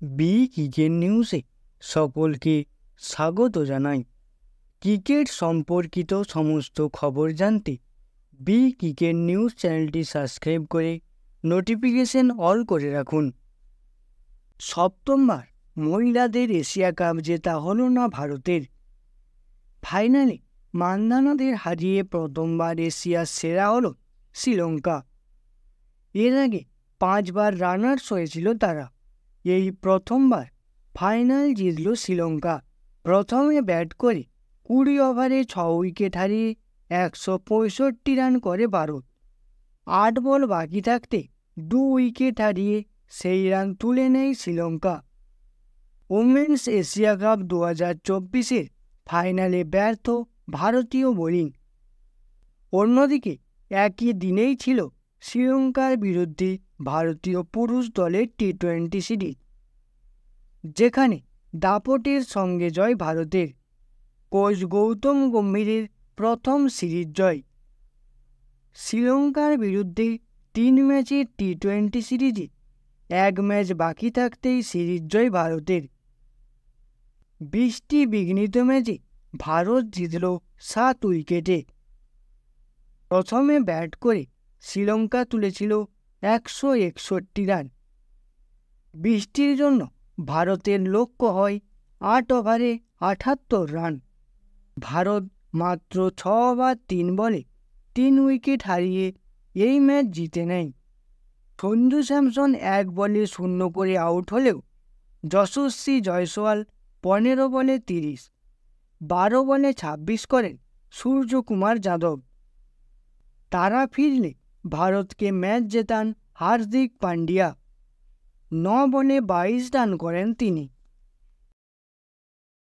B cricket নিউজে সকলকে স্বাগত জানাই। ক্রিকেট সম্পর্কিত সমস্ত খবর জানতে বি ক্রিকেট নিউজ চ্যানেলটি সাবস্ক্রাইব করে নোটিফিকেশন অল করে রাখুন। সপ্তমবার মহিলাদের এশিয়া কাপ জেতা হলো না ভারতের। ফাইনালে মান্দানাদের হারিয়ে প্রথমবার এশিয়ার সেরা হলো শ্রীলঙ্কা। এর আগে 5 বার রানার্স হয়েছিল তারা। এই প্রথমবার ফাইনাল জিতল শ্রীলঙ্কা। প্রথমে ব্যাট করে 20 ওভারে 6 উইকেট হারিয়ে 165 রান করে ভারত। 8 বল বাকি থাকতে 2 উইকেট হারিয়ে সেই রান তুলে নেয় শ্রীলঙ্কা। ওমেন্স এশিয়া কাপ 2024-এর ফাইনালে ব্যর্থ ভারতীয় বোলিং। অন্যদিকে একই দিনেই ছিল শ্রীলঙ্কার বিরুদ্ধে ভারতীয় পুরুষ দলের টি-20 সিরিজ, যেখানে দাপটের সঙ্গে জয় ভারতের। কোচ গৌতম গম্ভীরের প্রথম সিরিজ জয়। শ্রীলঙ্কার বিরুদ্ধে 3 ম্যাচের টি-20 সিরিজে 1 ম্যাচ বাকি থাকতেই সিরিজ জয় ভারতের। 20টি বিঘ্নিত ম্যাচে ভারত জিতল 7 উইকেটে। প্রথমে ব্যাট করে শ্রীলঙ্কা তুলেছিল 161 রান। বৃষ্টির জন্য ভারতের লক্ষ্য হয় 8 ওভারে 78 রান। ভারত মাত্র 6 ওভার 3 বলে 3 উইকেট হারিয়ে এই ম্যাচ জিতে নেয়। সঞ্জু স্যামসন 1 বলে 0 করে আউট হলেও যশস্বী জয়সওয়াল 15 বলে 30, 12 বলে 26 করেন সূর্যকুমার যাদব। তারা ফিরলে ভারতকে ম্যাচ জেতান হার্দিক পান্ডিয়া। 9 বলে 22 রান করেন তিনি।